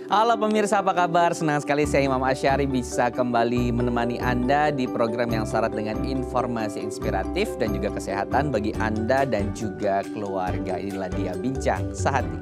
Halo pemirsa, apa kabar? Senang sekali saya Imam Asyari bisa kembali menemani Anda di program yang syarat dengan informasi inspiratif dan juga kesehatan bagi Anda dan juga keluarga. Inilah dia Bincang Sehati.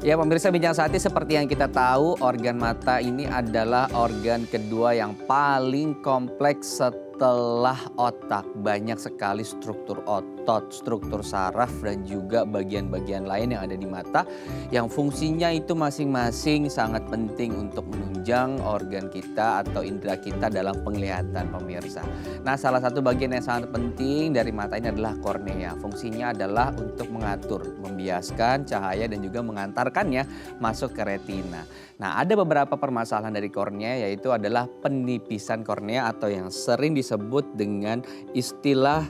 Ya pemirsa, Bincang Sehati, seperti yang kita tahu, organ mata ini adalah organ kedua yang paling kompleks setelah otak. Banyak sekali struktur otot, struktur saraf dan juga bagian-bagian lain yang ada di mata yang fungsinya itu masing-masing sangat penting untuk menunjang organ kita atau indera kita dalam penglihatan pemirsa. Nah, salah satu bagian yang sangat penting dari mata ini adalah kornea. Fungsinya adalah untuk mengatur, membiaskan cahaya dan juga mengantarkannya masuk ke retina. Nah, ada beberapa permasalahan dari kornea, yaitu adalah penipisan kornea atau yang sering disebut dengan istilah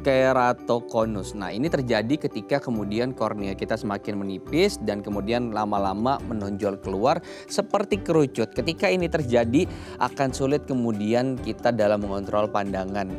keratokonus. Nah, ini terjadi ketika kemudian kornea kita semakin menipis dan kemudian lama-lama menonjol keluar seperti kerucut. Ketika ini terjadi akan sulit kemudian kita dalam mengontrol pandangan,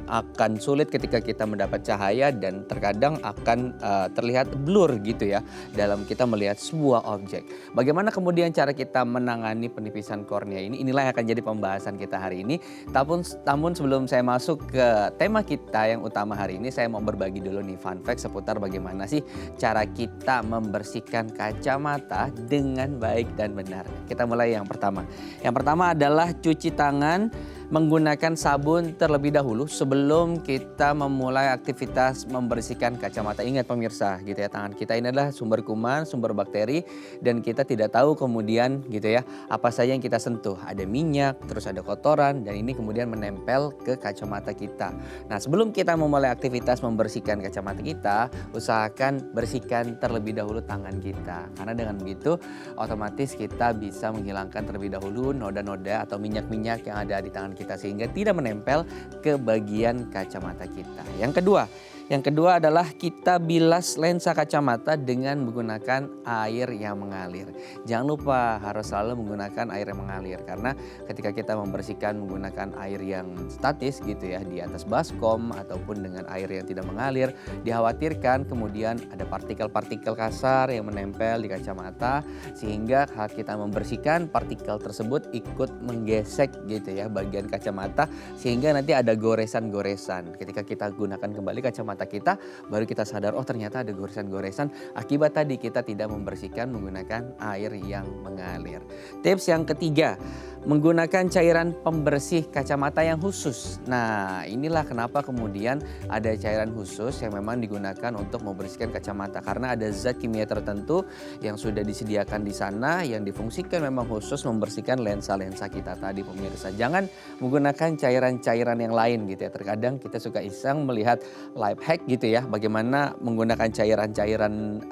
akan sulit ketika kita mendapat cahaya dan terkadang akan terlihat blur gitu ya dalam kita melihat sebuah objek. Bagaimana kemudian cara kita menangani penipisan kornea ini? Inilah yang akan jadi pembahasan kita hari ini. Namun sebelum saya masuk ke tema kita yang utama hari ini, saya mau berbagi dulu nih fun fact seputar bagaimana sih cara kita membersihkan kacamata dengan baik dan benar. Kita mulai yang pertama. Yang pertama adalah cuci tangan menggunakan sabun terlebih dahulu sebelum kita memulai aktivitas membersihkan kacamata. Ingat pemirsa gitu ya, tangan kita ini adalah sumber kuman, sumber bakteri dan kita tidak tahu kemudian gitu ya apa saja yang kita sentuh. Ada minyak, terus ada kotoran dan ini kemudian menempel ke kacamata kita. Nah, sebelum kita memulai aktivitas membersihkan kacamata kita, usahakan bersihkan terlebih dahulu tangan kita. Karena dengan begitu otomatis kita bisa menghilangkan terlebih dahulu noda-noda atau minyak-minyak yang ada di tangan kita sehingga tidak menempel ke bagian kacamata kita. Yang kedua adalah kita bilas lensa kacamata dengan menggunakan air yang mengalir. Jangan lupa harus selalu menggunakan air yang mengalir karena ketika kita membersihkan menggunakan air yang statis gitu ya di atas baskom ataupun dengan air yang tidak mengalir, dikhawatirkan kemudian ada partikel-partikel kasar yang menempel di kacamata sehingga saat kita membersihkan partikel tersebut ikut menggesek gitu ya bagian kacamata sehingga nanti ada goresan-goresan. Ketika kita gunakan kembali kacamata kita, baru kita sadar oh ternyata ada goresan-goresan akibat tadi kita tidak membersihkan menggunakan air yang mengalir. Tips yang ketiga, menggunakan cairan pembersih kacamata yang khusus. Nah, inilah kenapa kemudian ada cairan khusus yang memang digunakan untuk membersihkan kacamata karena ada zat kimia tertentu yang sudah disediakan di sana yang difungsikan memang khusus membersihkan lensa-lensa kita tadi pemirsa. Jangan menggunakan cairan-cairan yang lain gitu ya. Terkadang kita suka iseng melihat live hack gitu ya, bagaimana menggunakan cairan-cairan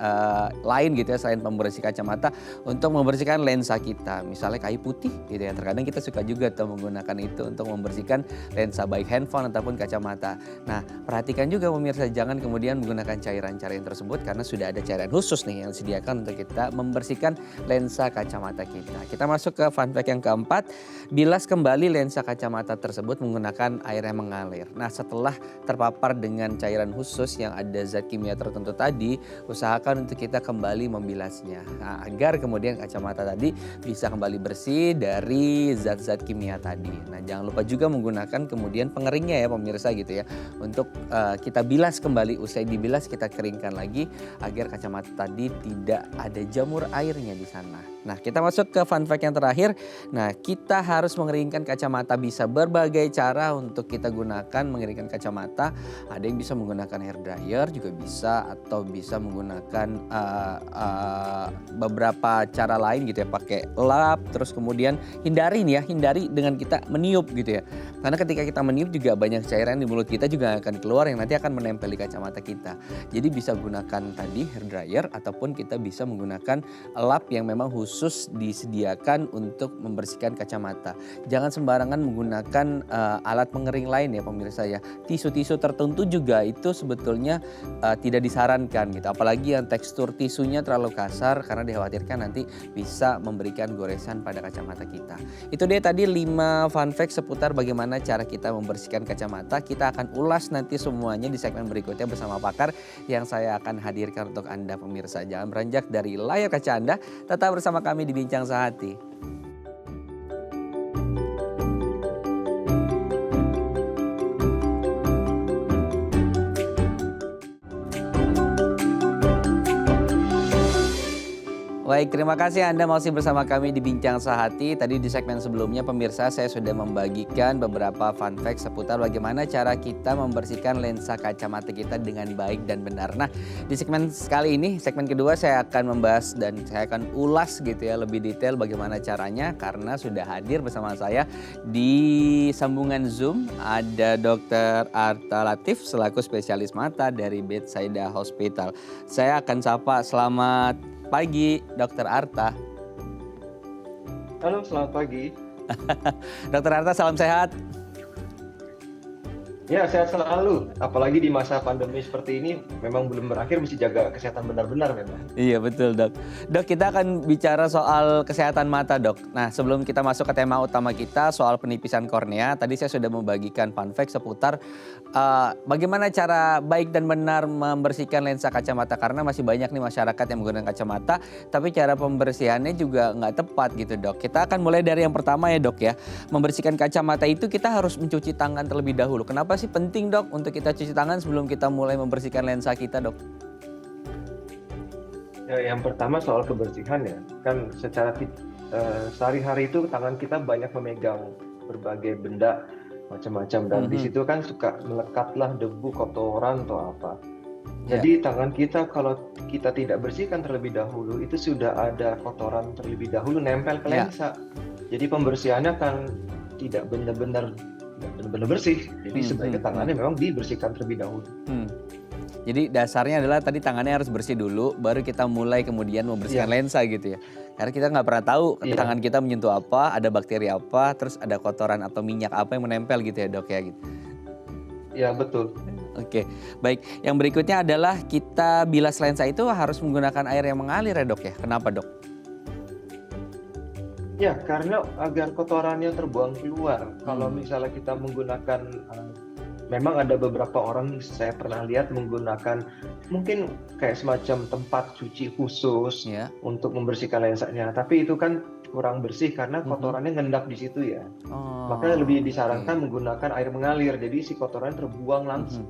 lain gitu ya selain pembersih kacamata untuk membersihkan lensa kita. Misalnya kayu putih gitu ya, terkadang kita suka juga tuh menggunakan itu untuk membersihkan lensa baik handphone ataupun kacamata. Nah, perhatikan juga pemirsa, jangan kemudian menggunakan cairan-cairan tersebut karena sudah ada cairan khusus nih yang disediakan untuk kita membersihkan lensa kacamata kita. Kita masuk ke fun fact yang keempat, bilas kembali lensa kacamata tersebut menggunakan air yang mengalir. Nah, setelah terpapar dengan cairan khusus yang ada zat kimia tertentu tadi, usahakan untuk kita kembali membilasnya. Nah, agar kemudian kacamata tadi bisa kembali bersih dari zat-zat kimia tadi. Nah, jangan lupa juga menggunakan kemudian pengeringnya ya pemirsa gitu ya. Untuk kita bilas kembali, usai dibilas kita keringkan lagi agar kacamata tadi tidak ada jamur airnya di sana. Nah, kita masuk ke fun fact yang terakhir. Nah, kita harus mengeringkan kacamata, bisa berbagai cara untuk kita gunakan mengeringkan kacamata. Ada yang bisa menggunakan hair dryer juga bisa, atau bisa menggunakan beberapa cara lain gitu ya, pakai lap, terus kemudian hindari dengan kita meniup gitu ya. Karena ketika kita meniup juga banyak cairan di mulut kita juga akan keluar yang nanti akan menempel di kacamata kita. Jadi bisa gunakan tadi hair dryer ataupun kita bisa menggunakan lap yang memang khusus khusus disediakan untuk membersihkan kacamata. Jangan sembarangan menggunakan alat pengering lain ya pemirsa ya. Tisu-tisu tertentu juga itu sebetulnya tidak disarankan gitu. Apalagi yang tekstur tisunya terlalu kasar karena dikhawatirkan nanti bisa memberikan goresan pada kacamata kita. Itu dia tadi 5 fun fact seputar bagaimana cara kita membersihkan kacamata. Kita akan ulas nanti semuanya di segmen berikutnya bersama pakar yang saya akan hadirkan untuk Anda pemirsa. Jangan beranjak dari layar kaca Anda, tetap bersama kami di Bincang Sehati. Baik, terima kasih Anda masih bersama kami di Bincang Sehati. Tadi di segmen sebelumnya pemirsa saya sudah membagikan beberapa fun fact seputar bagaimana cara kita membersihkan lensa kacamata kita dengan baik dan benar. Nah, di segmen kali ini, segmen kedua saya akan membahas dan saya akan ulas gitu ya lebih detail bagaimana caranya karena sudah hadir bersama saya di sambungan Zoom ada Dr. Arta Latif selaku spesialis mata dari Bethsaida Hospital. Saya akan sapa, selamat pagi, Dr. Arta. Halo, selamat pagi. Dr. Arta, salam sehat. Ya, sehat selalu. Apalagi di masa pandemi seperti ini, memang belum berakhir, mesti jaga kesehatan benar-benar memang. Iya betul dok. Dok, kita akan bicara soal kesehatan mata dok. Nah, sebelum kita masuk ke tema utama kita soal penipisan kornea, tadi saya sudah membagikan fun fact seputar bagaimana cara baik dan benar membersihkan lensa kacamata. Karena masih banyak nih masyarakat yang menggunakan kacamata, tapi cara pembersihannya juga nggak tepat gitu dok. Kita akan mulai dari yang pertama ya dok ya. Membersihkan kacamata itu kita harus mencuci tangan terlebih dahulu. Kenapa sih penting dok untuk kita cuci tangan sebelum kita mulai membersihkan lensa kita dok? Ya, yang pertama soal kebersihan ya, kan secara sehari-hari itu tangan kita banyak memegang berbagai benda macam-macam dan di situ kan suka melekatlah debu, kotoran atau apa. Jadi tangan kita kalau kita tidak bersihkan terlebih dahulu itu sudah ada kotoran terlebih dahulu nempel ke lensa. Jadi pembersihannya kan tidak benar-benar bersih. Jadi sebaiknya tangannya memang dibersihkan terlebih dahulu. Jadi dasarnya adalah tadi tangannya harus bersih dulu, baru kita mulai kemudian membersihkan lensa gitu ya. Karena kita nggak pernah tahu tangan kita menyentuh apa, ada bakteri apa, terus ada kotoran atau minyak apa yang menempel gitu ya dok ya gitu. Ya betul. Oke, baik. Yang berikutnya adalah kita bilas lensa itu harus menggunakan air yang mengalir ya dok ya. Kenapa dok? Ya, karena agar kotorannya terbuang keluar. Kalau misalnya kita menggunakan, memang ada beberapa orang saya pernah lihat menggunakan mungkin kayak semacam tempat cuci khusus untuk membersihkan lensanya. Tapi itu kan kurang bersih karena kotorannya ngendap di situ ya. Makanya lebih disarankan menggunakan air mengalir. Jadi si kotorannya terbuang langsung.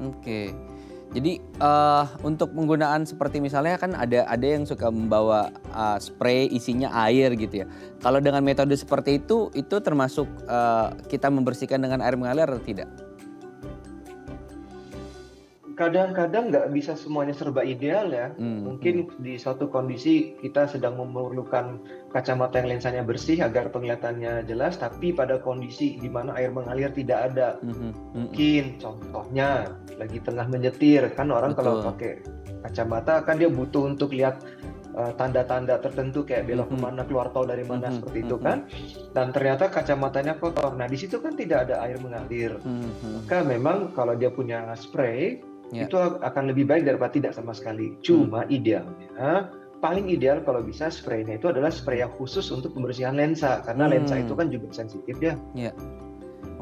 Oke. Jadi untuk penggunaan seperti misalnya kan ada yang suka membawa spray isinya air gitu ya. Kalau dengan metode seperti itu termasuk kita membersihkan dengan air mengalir atau tidak? Kadang-kadang nggak bisa semuanya serba ideal ya. Mungkin di suatu kondisi kita sedang memerlukan kacamata yang lensanya bersih agar penglihatannya jelas, tapi pada kondisi di mana air mengalir tidak ada. Mungkin contohnya lagi tengah menyetir, kan orang kalau pakai kacamata kan dia butuh untuk lihat tanda-tanda tertentu kayak belok kemana, keluar tol dari mana, seperti itu kan. Dan ternyata kacamatanya kotor. Nah di situ kan tidak ada air mengalir. Maka memang kalau dia punya spray, itu akan lebih baik daripada tidak sama sekali. Cuma idealnya, paling ideal kalau bisa spraynya itu adalah spray yang khusus untuk pembersihan lensa. Karena lensa itu kan juga sensitif ya. Iya.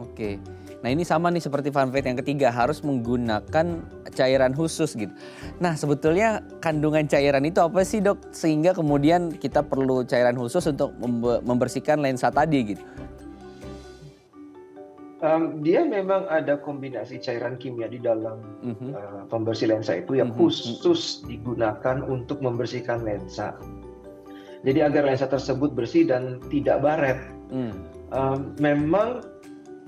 Oke. Nah ini sama nih seperti fun fact yang ketiga, harus menggunakan cairan khusus gitu. Nah sebetulnya kandungan cairan itu apa sih dok? Sehingga kemudian kita perlu cairan khusus untuk membersihkan lensa tadi gitu. Dia memang ada kombinasi cairan kimia di dalam pembersih lensa itu yang khusus digunakan untuk membersihkan lensa. Jadi agar lensa tersebut bersih dan tidak baret. Memang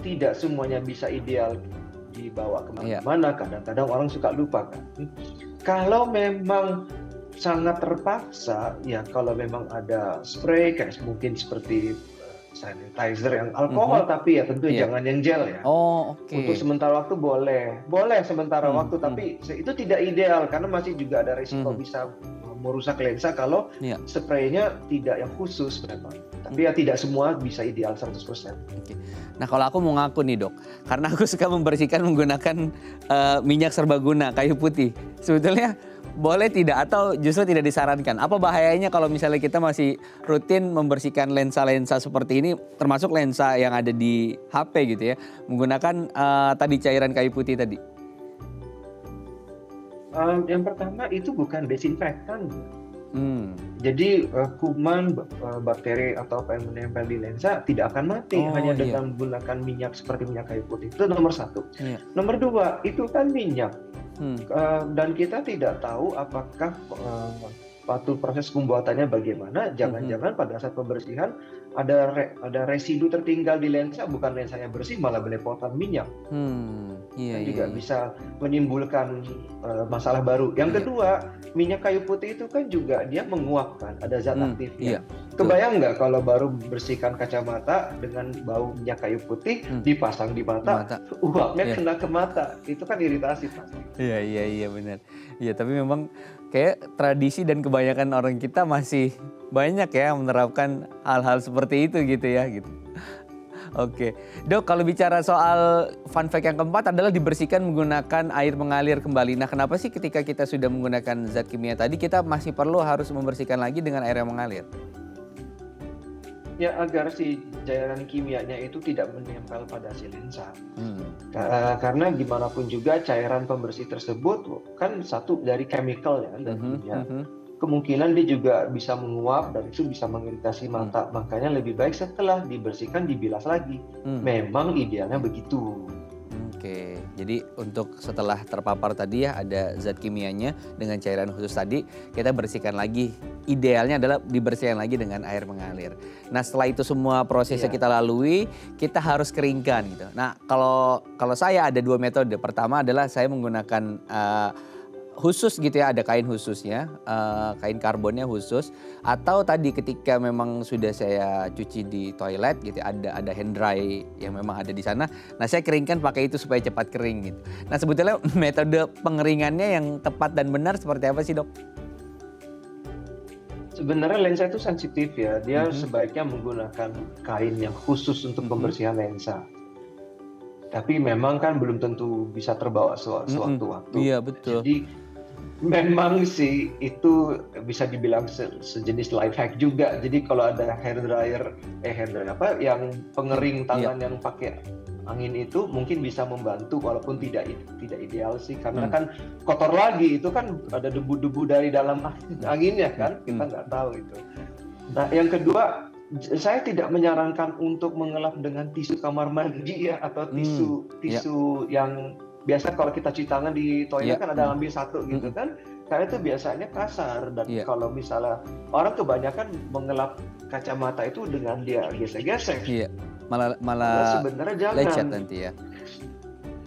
tidak semuanya bisa ideal dibawa kemana-mana. Kadang-kadang orang suka lupa kan. Kalau memang sangat terpaksa, ya kalau memang ada spray kayak mungkin seperti sanitizer yang alkohol, tapi ya tentu jangan yang gel ya. Untuk sementara waktu boleh sementara waktu, tapi itu tidak ideal karena masih juga ada risiko bisa merusak lensa kalau Iya. spraynya tidak yang khusus memang. Tapi ya tidak semua bisa ideal 100%. Oke. Nah kalau aku mau ngaku nih dok, karena aku suka membersihkan menggunakan minyak serbaguna kayu putih. Sebetulnya boleh tidak atau justru tidak disarankan? Apa bahayanya kalau misalnya kita masih rutin membersihkan lensa-lensa seperti ini, termasuk lensa yang ada di HP gitu ya, menggunakan tadi cairan kayu putih tadi? Yang pertama itu bukan desinfektan. Hmm. Jadi kuman, bakteri atau apa yang menempel di lensa tidak akan mati Oh, hanya iya. dengan menggunakan minyak seperti minyak kayu putih. Itu nomor satu. Iya. Nomor dua, itu kan minyak. Hmm. Dan kita tidak tahu apakah waktu proses pembuatannya bagaimana. Jangan-jangan pada saat pembersihan ada residu tertinggal di lensa, bukan lensanya bersih malah belepotan minyak. Iya, Kan iya, juga iya. bisa menimbulkan masalah baru. Yang Iya. kedua, minyak kayu putih itu kan juga dia menguap kan, ada zat Iya. aktifnya. Betul. Kebayang nggak kalau baru bersihkan kacamata dengan bau minyak kayu putih dipasang di mata, Mata. uapnya Iya. kena ke mata, itu kan iritasi pasti. Iya, iya, iya benar. Iya, tapi memang kayak tradisi dan kebanyakan orang kita masih banyak ya menerapkan hal-hal seperti itu gitu ya gitu. Oke, dok kalau bicara soal fun fact yang keempat adalah dibersihkan menggunakan air mengalir kembali. Nah kenapa sih ketika kita sudah menggunakan zat kimia tadi kita masih perlu harus membersihkan lagi dengan air yang mengalir? Ya agar si cairan kimianya itu tidak menempel pada si lensa. Karena gimana pun juga cairan pembersih tersebut kan satu dari chemical ya, dari kimia. Kemungkinan dia juga bisa menguap dan itu bisa mengiritasi mata. Makanya lebih baik setelah dibersihkan dibilas lagi. Memang idealnya begitu. Oke, jadi untuk setelah terpapar tadi ya ada zat kimianya dengan cairan khusus tadi, kita bersihkan lagi. Idealnya adalah dibersihkan lagi dengan air mengalir. Nah setelah itu semua prosesnya kita lalui, kita harus keringkan gitu. Nah kalau saya ada dua metode. Pertama adalah saya menggunakan khusus gitu ya, ada kain khususnya, kain karbonnya khusus. Atau tadi ketika memang sudah saya cuci di toilet gitu, ada hand dry yang memang ada di sana. Nah saya keringkan pakai itu supaya cepat kering gitu. Nah sebetulnya metode pengeringannya yang tepat dan benar seperti apa sih dok? Sebenarnya lensa itu sensitif ya, dia sebaiknya menggunakan kain yang khusus untuk pembersihan lensa. Tapi memang kan belum tentu bisa terbawa sewaktu-waktu. Iya betul. Jadi memang sih itu bisa dibilang sejenis life hack juga. Jadi kalau ada hair dryer yang pengering tangan yang pakai angin itu mungkin bisa membantu walaupun tidak ideal sih karena kan kotor lagi, itu kan ada debu-debu dari dalam anginnya kan, kita nggak tahu itu. Nah yang kedua, saya tidak menyarankan untuk mengelap dengan tisu kamar mandi ya atau tisu yang biasa kalau kita cuci tangan di toilet kan ada ambil satu gitu kan, karena itu biasanya kasar dan kalau misalnya orang kebanyakan mengelap kacamata itu dengan dia gesek-gesek. Iya, malah sebenarnya jangan lecet nanti ya.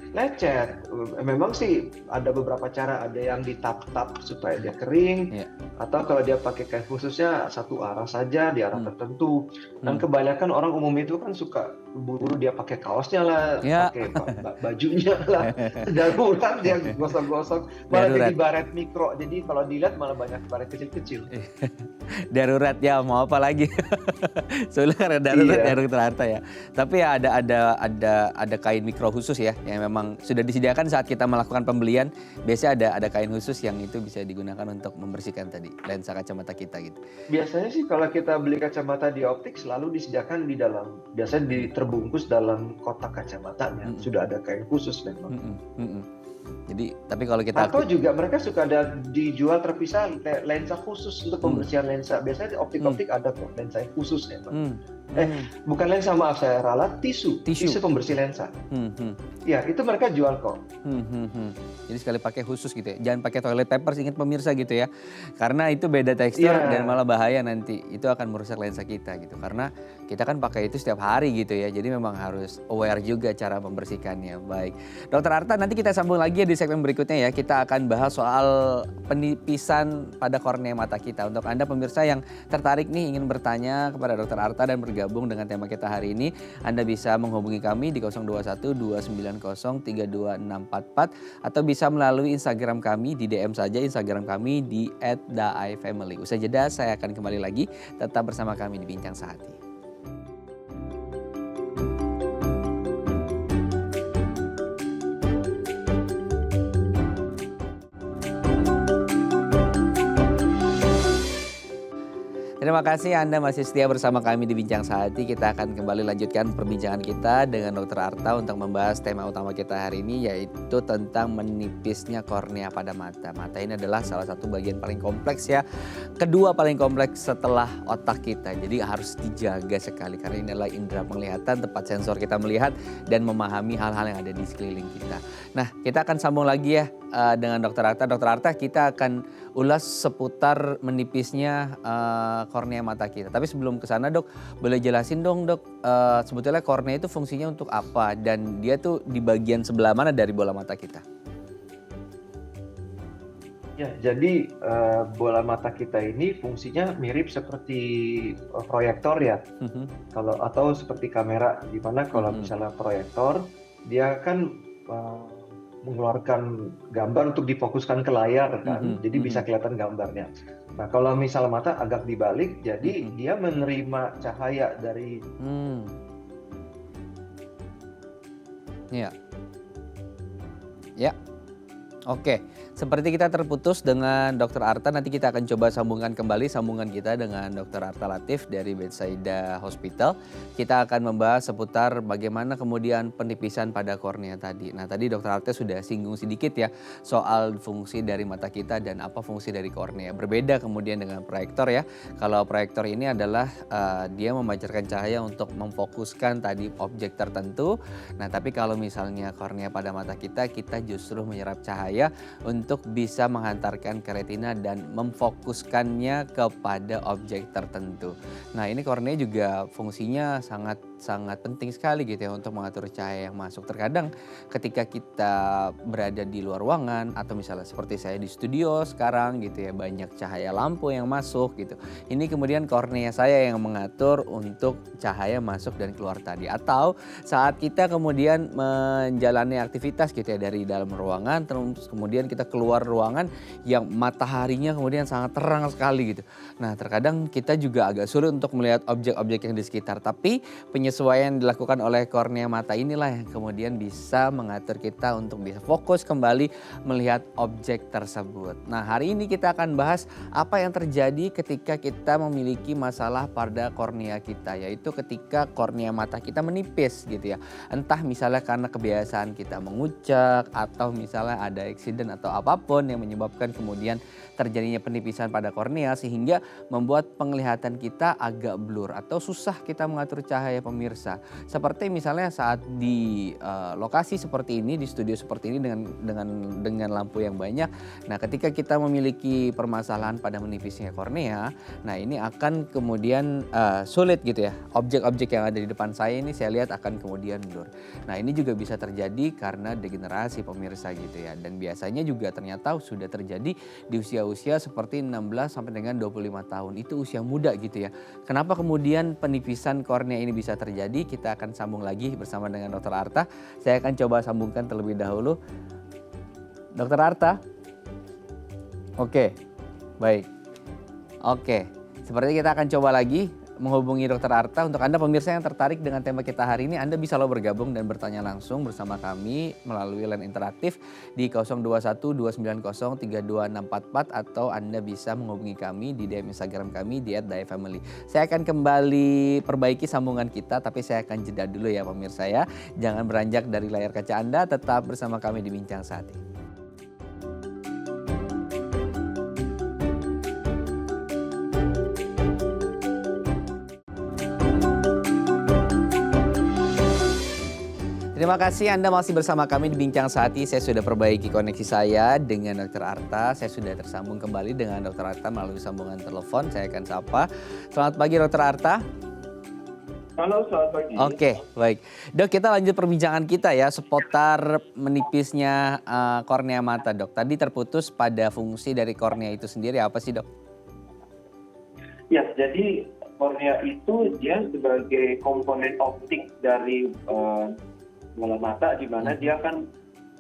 Lecet, memang sih ada beberapa cara, ada yang ditap-tap supaya dia kering, atau kalau dia pakai kain khususnya satu arah saja di arah tertentu. Dan kebanyakan orang umum itu kan suka buru-buru dia pakai kaosnya lah, pakai bajunya lah, darurat dia gosok-gosok, malah jadi baret mikro. Jadi kalau dilihat malah banyak baret kecil-kecil. Darurat ya, mau apa lagi? Soalnya karena darurat ya dokter Arta ya. Tapi ya ada kain mikro khusus ya yang memang sudah disediakan saat kita melakukan pembelian. Biasanya ada kain khusus yang itu bisa digunakan untuk membersihkan tadi lensa kacamata kita gitu. Biasanya sih kalau kita beli kacamata di optik selalu disediakan di dalam, biasanya terbungkus dalam kotak kacamatanya. Sudah ada kain khusus memang. Jadi tapi kalau kita atau juga mereka suka ada dijual terpisah lensa khusus untuk pembersihan lensa. Biasanya di optik-optik ada kok lensa yang khusus memang. Bukan lensa, maaf saya ralat, tisu pembersih lensa. Ya itu mereka jual kok. Jadi sekali pakai khusus gitu ya. Jangan pakai toilet paper, ingat pemirsa gitu ya. Karena itu beda tekstur dan malah bahaya nanti. Itu akan merusak lensa kita gitu. Karena kita kan pakai itu setiap hari gitu ya. Jadi memang harus aware juga cara membersihkannya. Baik. Dokter Arta, nanti kita sambung lagi di segmen berikutnya ya. Kita akan bahas soal penipisan pada kornea mata kita. Untuk Anda pemirsa yang tertarik nih ingin bertanya kepada Dokter Arta dan bergabung bergabung dengan tema kita hari ini, Anda bisa menghubungi kami di 021 290 32644 atau bisa melalui Instagram kami, di DM saja Instagram kami di @daifamily. Usai jeda saya akan kembali lagi, tetap bersama kami di Bincang Sehati. Terima kasih Anda masih setia bersama kami di Bincang Sehati. Kita akan kembali lanjutkan perbincangan kita dengan Dr. Arta untuk membahas tema utama kita hari ini, yaitu tentang menipisnya kornea pada mata. Mata ini adalah salah satu bagian paling kompleks ya. Kedua paling kompleks setelah otak kita. Jadi harus dijaga sekali karena ini adalah indera penglihatan, tempat sensor kita melihat dan memahami hal-hal yang ada di sekeliling kita. Nah, kita akan sambung lagi ya dengan Dr. Arta. Dr. Arta, kita akan ulas seputar menipisnya kornea mata kita. Tapi sebelum ke sana Dok, boleh jelasin dong Dok, sebetulnya kornea itu fungsinya untuk apa dan dia tuh di bagian sebelah mana dari bola mata kita? Ya, jadi bola mata kita ini fungsinya mirip seperti proyektor ya. Kalau atau seperti kamera, di mana kalau misalnya proyektor dia kan mengeluarkan gambar untuk difokuskan ke layar kan, jadi bisa kelihatan gambarnya. Nah, kalau misal mata agak dibalik, jadi dia menerima cahaya dari Ya. Ya. Oke, seperti kita terputus dengan Dr. Arta, nanti kita akan coba sambungkan kembali sambungan kita dengan Dr. Arta Latif dari Betsaida Hospital. Kita akan membahas seputar bagaimana kemudian penipisan pada kornea tadi. Nah, tadi Dr. Arta sudah singgung sedikit ya soal fungsi dari mata kita dan apa fungsi dari kornea. Berbeda kemudian dengan proyektor ya. Kalau proyektor ini adalah dia memancarkan cahaya untuk memfokuskan tadi objek tertentu. Nah, tapi kalau misalnya kornea pada mata kita justru menyerap cahaya untuk bisa menghantarkan ke retina dan memfokuskannya kepada objek tertentu. Nah, ini kornea juga fungsinya sangat penting sekali gitu ya untuk mengatur cahaya yang masuk. Terkadang ketika kita berada di luar ruangan atau misalnya seperti saya di studio sekarang gitu ya, banyak cahaya lampu yang masuk gitu. Ini kemudian kornea saya yang mengatur untuk cahaya masuk dan keluar tadi. Atau saat kita kemudian menjalani aktivitas gitu ya dari dalam ruangan, terus kemudian kita keluar ruangan yang mataharinya kemudian sangat terang sekali gitu. Nah, terkadang kita juga agak sulit untuk melihat objek-objek yang di sekitar. Tapi penyesuaian yang dilakukan oleh kornea mata inilah yang kemudian bisa mengatur kita untuk bisa fokus kembali melihat objek tersebut. Nah, hari ini kita akan bahas apa yang terjadi ketika kita memiliki masalah pada kornea kita, yaitu ketika kornea mata kita menipis gitu ya. Entah misalnya karena kebiasaan kita mengucek atau misalnya ada eksiden atau apapun yang menyebabkan kemudian terjadinya penipisan pada kornea sehingga membuat penglihatan kita agak blur atau susah kita mengatur cahaya pemirsa. Seperti misalnya saat di lokasi seperti ini, di studio seperti ini dengan lampu yang banyak. Nah, ketika kita memiliki permasalahan pada menipisnya kornea, nah ini akan kemudian sulit gitu ya. Objek-objek yang ada di depan saya ini saya lihat akan kemudian blur. Nah, ini juga bisa terjadi karena degenerasi pemirsa gitu ya. Dan biasanya juga ternyata sudah terjadi di usia-usia seperti 16 sampai dengan 25 tahun. Itu usia muda gitu ya. Kenapa kemudian penipisan kornea ini bisa terjadi? Kita akan sambung lagi bersama dengan Dr. Arta. Saya akan coba sambungkan terlebih dahulu. Dr. Arta? Oke, baik. Oke, seperti kita akan coba lagi menghubungi Dr. Arta. Untuk Anda pemirsa yang tertarik dengan tema kita hari ini, Anda bisa bergabung dan bertanya langsung bersama kami melalui line interaktif di 021 290 32644 atau Anda bisa menghubungi kami di DM Instagram kami di @daifamily. Saya akan kembali perbaiki sambungan kita, tapi saya akan jeda dulu ya pemirsa ya. Jangan beranjak dari layar kaca Anda, tetap bersama kami di Bincang Sehati. Terima kasih Anda masih bersama kami di Bincang Sehati. Saya sudah perbaiki koneksi saya dengan Dr. Arta. Saya sudah tersambung kembali dengan Dr. Arta melalui sambungan telepon. Saya akan sapa. Selamat pagi Dr. Arta. Halo, selamat pagi. Oke, baik. Dok, kita lanjut perbincangan kita ya seputar menipisnya kornea mata, Dok. Tadi terputus pada fungsi dari kornea itu sendiri apa sih, Dok? Ya, jadi kornea itu dia sebagai komponen optik dari bola mata, di mana dia akan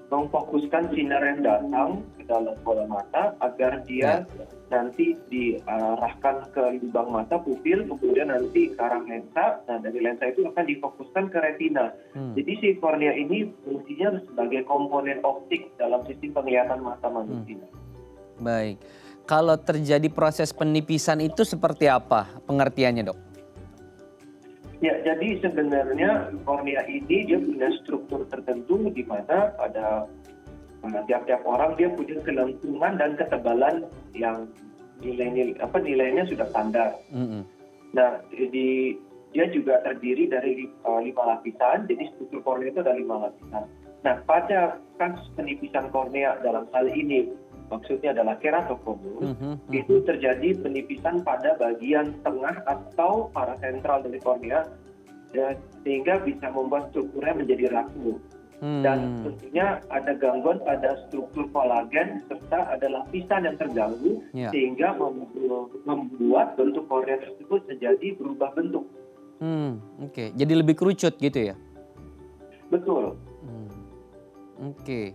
memfokuskan sinar yang datang ke dalam bola mata agar dia nanti diarahkan ke lubang mata pupil, kemudian nanti ke arah lensa. Nah, dari lensa itu akan difokuskan ke retina. Jadi si kornea ini fungsinya sebagai komponen optik dalam sistem penglihatan mata manusia. Baik. Kalau terjadi proses penipisan itu seperti apa pengertiannya, Dok? Ya, jadi sebenarnya kornea ini dia punya struktur tertentu di mana pada tiap-tiap orang dia punya kelengkungan dan ketebalan yang nilainya sudah standar. Nah, dia juga terdiri dari 5 lapisan, jadi struktur kornea itu ada 5 lapisan. Nah, pada kasus penipisan kornea dalam hal ini, maksudnya adalah keratokonus, itu terjadi penipisan pada bagian tengah atau parasentral dari kornea, sehingga bisa membuat strukturnya menjadi rapuh. Dan tentunya ada gangguan pada struktur kolagen serta ada lapisan yang terganggu, sehingga membuat bentuk kornea tersebut menjadi berubah bentuk. Oke. Jadi lebih kerucut gitu ya? Betul. Oke.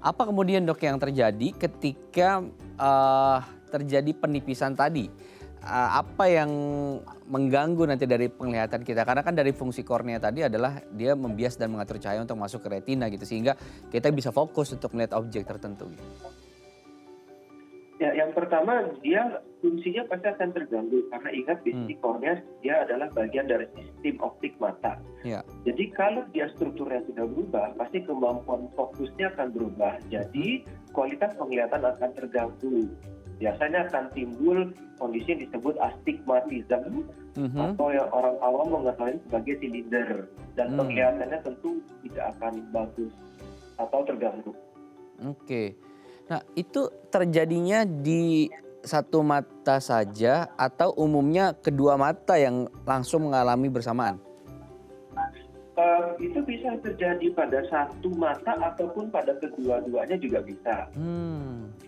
Apa kemudian, Dok, yang terjadi ketika terjadi penipisan tadi? Apa yang mengganggu nanti dari penglihatan kita? Karena kan dari fungsi kornea tadi adalah dia membias dan mengatur cahaya untuk masuk ke retina gitu, sehingga kita bisa fokus untuk melihat objek tertentu gitu. Ya, yang pertama dia fungsinya pasti akan terganggu karena ingat di kornea dia adalah bagian dari sistem optik mata. Jadi kalau dia strukturnya sudah berubah, pasti kemampuan fokusnya akan berubah. Jadi kualitas penglihatan akan terganggu. Biasanya akan timbul kondisi yang disebut astigmatism atau yang orang awam mengetahui sebagai silinder, dan penglihatannya tentu tidak akan bagus atau terganggu. Oke. Nah, itu terjadinya di satu mata saja atau umumnya kedua mata yang langsung mengalami bersamaan? Itu bisa terjadi pada satu mata ataupun pada kedua-duanya juga bisa.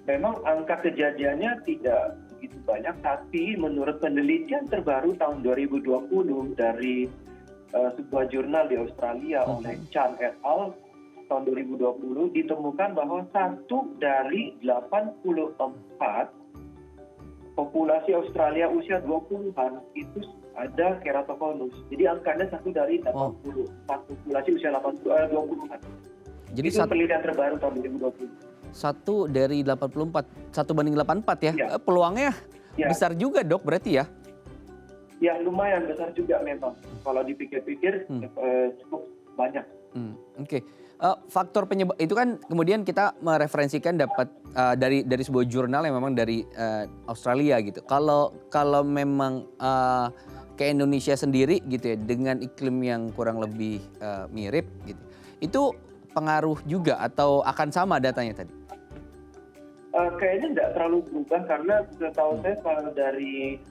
Memang angka kejadiannya tidak begitu banyak, tapi menurut penelitian terbaru tahun 2020 dari sebuah jurnal di Australia oleh Chan et al. Tahun 2020 ditemukan bahwa 1 dari 84 populasi Australia usia 20-an itu ada keratokonus. Jadi angkanya 1 dari 84 populasi usia 20-an. Jadi itu penelitian terbaru tahun 2020. 1 dari 84, 1:84 ya? Peluangnya besar juga, Dok, berarti ya? Ya, lumayan besar juga memang. Kalau dipikir-pikir cukup banyak. Oke. Faktor penyebab itu kan kemudian kita mereferensikan dapat dari sebuah jurnal yang memang dari Australia gitu. Kalau memang ke Indonesia sendiri gitu ya, dengan iklim yang kurang lebih mirip gitu, itu pengaruh juga atau akan sama datanya tadi? Kayaknya nggak terlalu berubah karena setahu saya kalau dari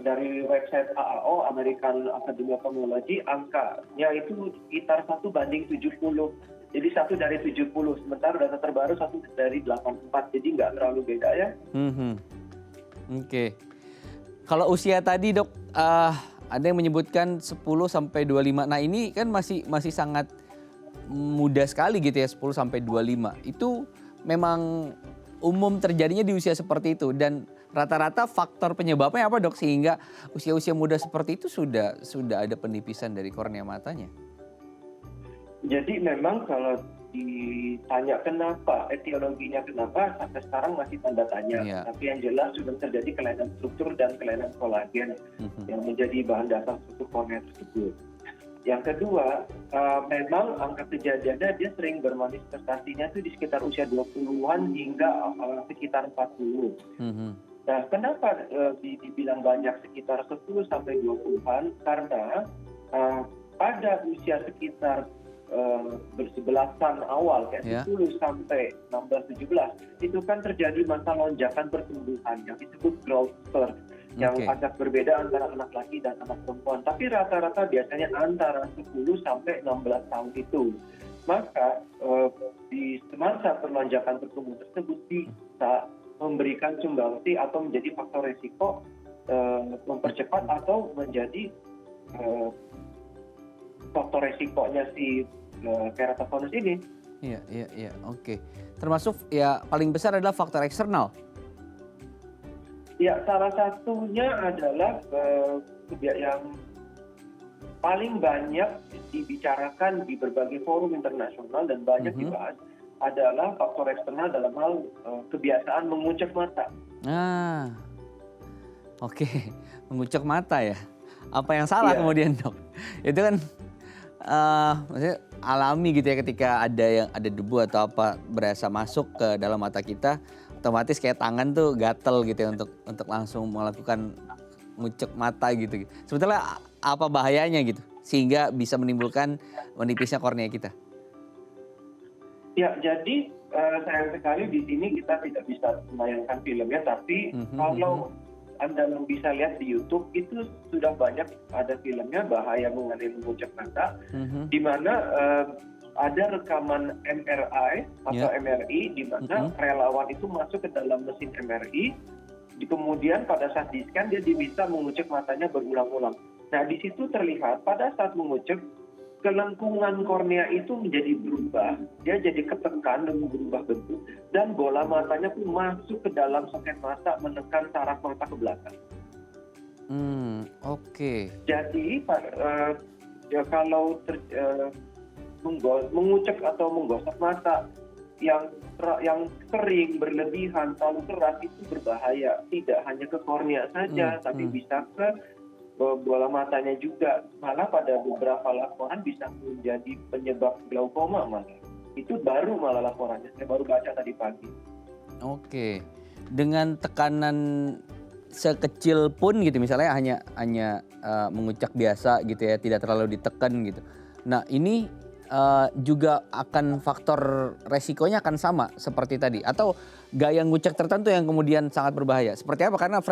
dari website AAO, American Academy of Ophthalmology, angkanya itu sekitar 1:70. Jadi 1 dari 70, sementara data terbaru 1 dari 84, jadi nggak terlalu beda ya. Oke. Kalau usia tadi, Dok, ada yang menyebutkan 10 sampai 25. Nah, ini kan masih sangat muda sekali gitu ya, 10 sampai 25. Itu memang umum terjadinya di usia seperti itu, dan rata-rata faktor penyebabnya apa, Dok, sehingga usia-usia muda seperti itu sudah ada penipisan dari kornea matanya? Jadi memang kalau ditanya kenapa, etiologinya kenapa, sampai sekarang masih tanda tanya. Tapi yang jelas sudah terjadi kelainan struktur dan kelainan kolagen yang menjadi bahan dasar struktur kornea tersebut. Yang kedua, memang angka kejadiannya dia sering bermanifestasinya itu di sekitar usia 20-an hingga sekitar 40. Nah, kenapa dibilang banyak sekitar 10 sampai 20-an? Karena pada usia sekitar bersebelasan awal kayak 10 sampai 16-17 itu kan terjadi masa lonjakan pertumbuhan yang disebut growth spurt yang agak berbeda antara anak laki dan anak perempuan, tapi rata-rata biasanya antara 10 sampai 16 tahun itu. Maka di masa perlonjakan pertumbuhan tersebut bisa memberikan sumbangsi atau menjadi faktor resiko mempercepat atau menjadi faktor resikonya si keratokonus ini. Iya, oke. Termasuk ya paling besar adalah faktor eksternal. Ya, salah satunya adalah yang paling banyak dibicarakan di berbagai forum internasional dan banyak dibahas adalah faktor eksternal dalam hal kebiasaan mengucek mata. Oke, mengucek mata ya. Apa yang salah kemudian, Dok? Itu kan maksudnya alami gitu ya, ketika ada debu atau apa berasa masuk ke dalam mata kita, otomatis kayak tangan tuh gatel gitu ya untuk langsung melakukan ngucek mata gitu. Sebetulnya apa bahayanya gitu sehingga bisa menimbulkan menipisnya kornea kita? Ya, jadi sayang sekali di sini kita tidak bisa menayangkan filmnya, tapi kalau Anda bisa lihat di YouTube itu sudah banyak ada filmnya bahaya mengenai mengucek mata, di mana ada rekaman MRI atau MRI di mana relawan itu masuk ke dalam mesin MRI, kemudian pada saat di-scan dia bisa mengucek matanya berulang-ulang. Nah, di situ terlihat pada saat mengucek kelengkungan kornea itu menjadi berubah, dia jadi ketekan dan berubah bentuk, dan bola matanya pun masuk ke dalam soket mata menekan saraf mata ke belakang. Oke. Jadi ya kalau mengucek atau menggosok mata yang sering berlebihan, terlalu keras itu berbahaya. Tidak hanya ke kornea saja, tapi bisa ke bola matanya juga. Malah pada beberapa laporan bisa menjadi penyebab glaukoma malah. Itu baru malah laporannya. Saya baru baca tadi pagi. Oke. Dengan tekanan sekecil pun gitu, misalnya hanya mengucak biasa gitu ya, tidak terlalu ditekan gitu. Nah, ini juga akan faktor resikonya akan sama seperti tadi, atau gaya ngucek tertentu yang kemudian sangat berbahaya. Seperti apa? Karena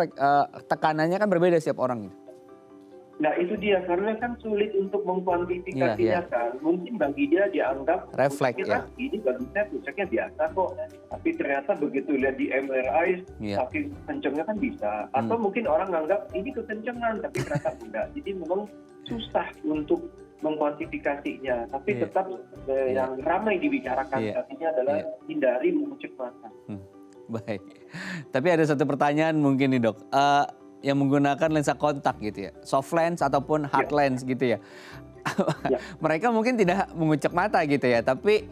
tekanannya kan berbeda setiap orang gitu. Nah, itu dia, karena kan sulit untuk mengkuantifikasinya kan. Mungkin bagi dia dianggap refleks ya. Ini bagi saya kuceknya biasa kok. Tapi ternyata begitu lihat di MRI saking kencengnya kan bisa. Atau mungkin orang nganggap ini kekencengan tapi ternyata enggak. Jadi memang susah untuk mengkuantifikasinya. Tapi tetap yang ramai dibicarakan saat ini adalah hindari mengucek mata. Baik. Tapi ada satu pertanyaan mungkin nih, Dok. Yang menggunakan lensa kontak gitu ya, soft lens ataupun hard lens gitu ya. Mereka mungkin tidak mengucek mata gitu ya, tapi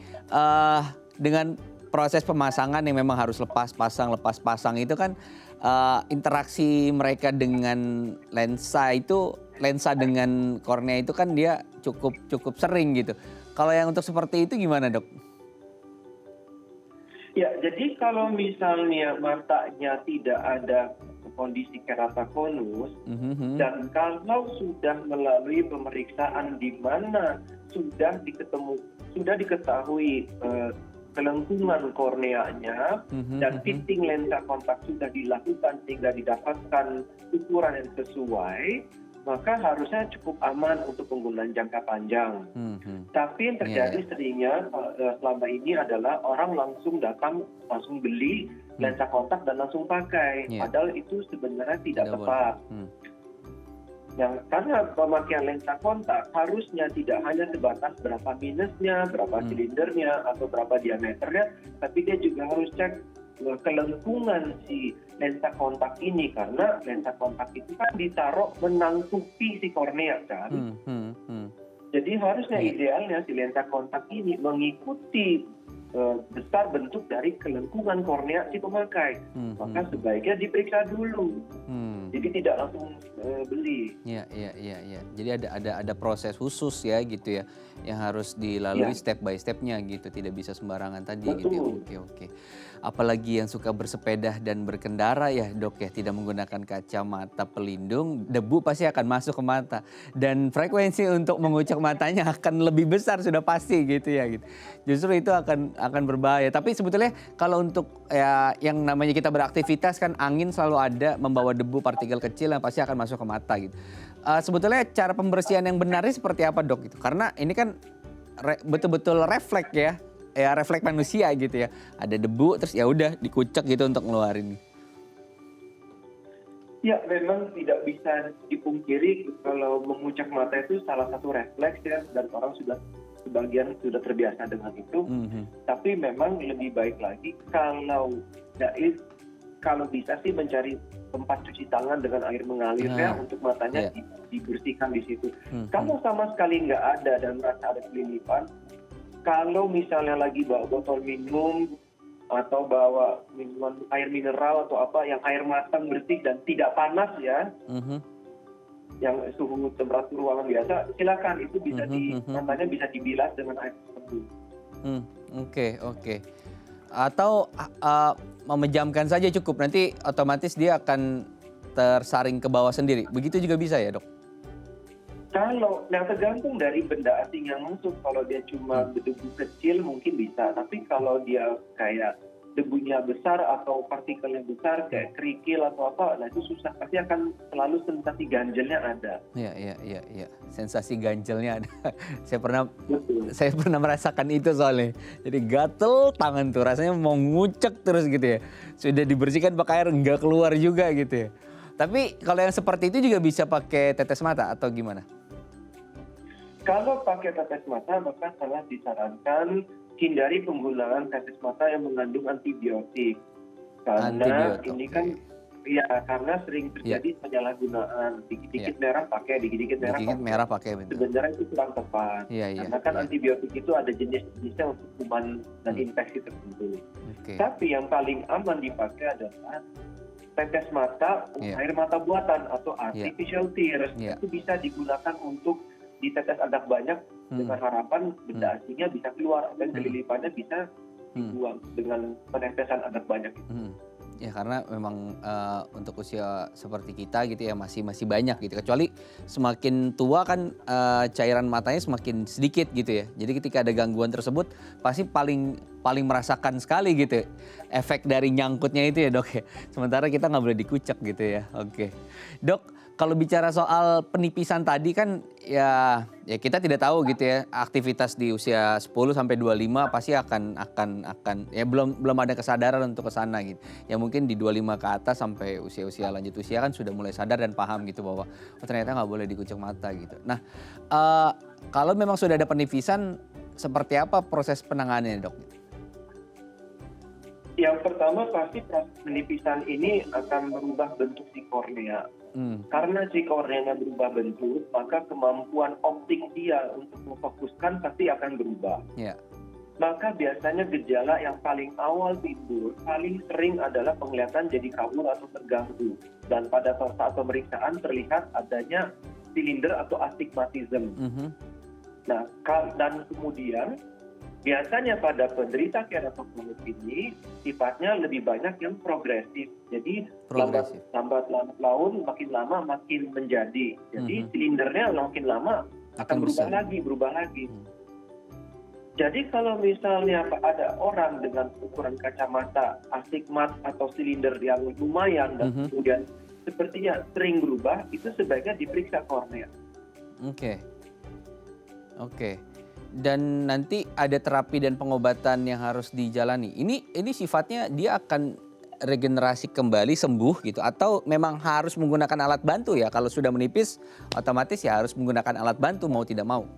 dengan proses pemasangan yang memang harus lepas pasang itu kan interaksi mereka dengan lensa dengan kornea itu kan dia cukup sering gitu. Kalau yang untuk seperti itu gimana, Dok? Ya, jadi kalau misalnya matanya tidak ada kondisi keratokonus, dan kalau sudah melalui pemeriksaan di mana sudah diketahui kelengkungan korneanya dan fitting lensa kontak sudah dilakukan sehingga didapatkan ukuran yang sesuai, maka harusnya cukup aman untuk penggunaan jangka panjang. Tapi yang terjadi seringnya selama ini adalah orang langsung beli lensa kontak dan langsung pakai. Padahal itu sebenarnya tidak tepat. Karena pemakaian lensa kontak harusnya tidak hanya sebatas berapa minusnya, berapa silindernya, atau berapa diameternya, tapi dia juga harus cek kelengkungan si lensa kontak ini, karena lensa kontak itu kan ditaruh menangkupi si kornea kan. Jadi harusnya idealnya si lensa kontak ini mengikuti besar bentuk dari kelengkungan kornea si pemakai. Maka sebaiknya diperiksa dulu. Jadi tidak langsung beli. Iya. Jadi ada proses khusus ya gitu ya, yang harus dilalui step by stepnya gitu, tidak bisa sembarangan tadi. Betul. Gitu. Oke. Apalagi yang suka bersepeda dan berkendara ya, Dok ya, tidak menggunakan kacamata pelindung, debu pasti akan masuk ke mata dan frekuensi untuk mengucek matanya akan lebih besar sudah pasti gitu ya gitu. Justru itu akan berbahaya. Tapi sebetulnya kalau untuk ya yang namanya kita beraktivitas kan, angin selalu ada membawa debu partikel kecil yang pasti akan masuk ke mata gitu. Sebetulnya cara pembersihan yang benarnya seperti apa, Dok gitu? Karena ini kan betul-betul refleks ya. ya refleks manusia gitu ya. Ada debu terus ya udah dikucek gitu untuk ngeluarin. Ya, memang tidak bisa dipungkiri kalau mengucak mata itu salah satu refleks ya, dan orang sebagian sudah terbiasa dengan itu. Tapi memang lebih baik lagi kalau bisa sih mencari tempat cuci tangan dengan air mengalir ya untuk matanya dibersihkan di situ. Kalau sama sekali nggak ada dan merasa ada kelilipan, kalau misalnya lagi bawa botol minum atau bawa minuman air mineral atau apa yang air matang bersih dan tidak panas ya, yang suhu temperatur ruangan biasa, silakan itu bisa matanya bisa dibilas dengan air tersebut. Oke. Atau memejamkan saja cukup, nanti otomatis dia akan tersaring ke bawah sendiri. Begitu juga bisa ya, Dok? Kalau tergantung dari benda asing yang masuk. Kalau dia cuma debu kecil mungkin bisa, tapi kalau dia kayak debunya besar atau partikelnya besar kayak kerikil atau apa, nah itu susah. Pasti akan selalu sensasi ganjelnya ada. Iya. Sensasi ganjelnya ada. Saya pernah merasakan itu soalnya. Jadi gatel tangan tuh, rasanya mau ngucek terus gitu ya. Sudah dibersihkan pakai air nggak keluar juga gitu ya. Tapi kalau yang seperti itu juga bisa pakai tetes mata atau gimana? Kalau pakai tetes mata maka sangat disarankan hindari penggunaan tetes mata yang mengandung antibiotik. Karena ini kan karena sering terjadi penyalahgunaan. Dikit-dikit merah pakai, dikit-dikit merah pakai. Sebenarnya itu kurang tepat. Karena kan antibiotik itu ada jenis-jenisnya untuk kuman dan infeksi tertentu. Tapi yang paling aman dipakai adalah tetes mata, air mata buatan atau artificial tears. Itu bisa digunakan untuk ditetes agak banyak dengan harapan benda asingnya bisa keluar dan kelilipannya bisa dibuang dengan penetesan agak banyak. Ya karena memang untuk usia seperti kita gitu ya masih banyak gitu. Kecuali semakin tua kan cairan matanya semakin sedikit gitu ya. Jadi ketika ada gangguan tersebut pasti paling merasakan sekali gitu efek dari nyangkutnya itu ya, Dok ya. Sementara kita nggak boleh dikucek gitu ya. Oke. Dok, kalau bicara soal penipisan tadi kan ya kita tidak tahu gitu ya, aktivitas di usia 10 sampai 25 pasti akan ya belum ada kesadaran untuk ke sana gitu. Ya mungkin di 25 ke atas sampai usia lanjut usia kan sudah mulai sadar dan paham gitu bahwa ternyata nggak boleh dikucek mata gitu. Nah, kalau memang sudah ada penipisan, seperti apa proses penanganannya, Dok? Yang pertama pasti proses penipisan ini akan merubah bentuk si kornea. Karena si korneanya berubah bentuk, maka kemampuan optik dia untuk memfokuskan pasti akan berubah. Maka biasanya gejala yang paling awal timbul, paling sering adalah penglihatan jadi kabur atau terganggu. Dan pada saat pemeriksaan terlihat adanya silinder atau astigmatism. Nah, dan kemudian biasanya pada penderita keratokonus ini sifatnya lebih banyak yang progresif. Jadi lambat laun makin lama makin menjadi. Jadi silindernya makin lama akan berubah lagi. Jadi kalau misalnya ada orang dengan ukuran kacamata astigmat atau silinder yang lumayan dan kemudian sepertinya sering berubah, itu sebaiknya diperiksa kornea. Oke. Dan nanti ada terapi dan pengobatan yang harus dijalani. Ini sifatnya dia akan regenerasi kembali sembuh gitu atau memang harus menggunakan alat bantu ya? Kalau sudah menipis otomatis ya harus menggunakan alat bantu mau tidak mau.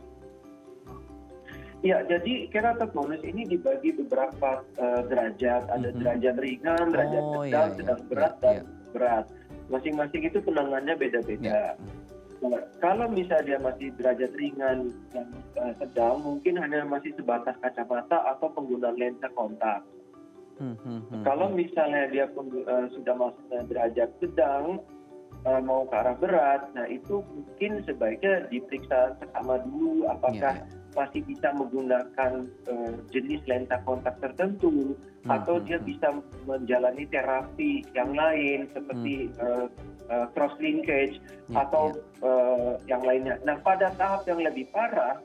Ya, jadi keratokonus ini dibagi beberapa derajat. Ada derajat ringan, derajat sedang berat, dan berat. Masing-masing itu penanganannya beda-beda. Nah, kalau misalnya dia masih derajat ringan dan sedang, mungkin hanya masih sebatas kacamata atau penggunaan lensa kontak. Kalau misalnya dia sudah masuk ke derajat sedang, mau ke arah berat, nah itu mungkin sebaiknya diperiksa seksama dulu apakah masih bisa menggunakan jenis lensa kontak tertentu atau dia bisa menjalani terapi yang lain seperti cross linkage atau yang lainnya. Nah, pada tahap yang lebih parah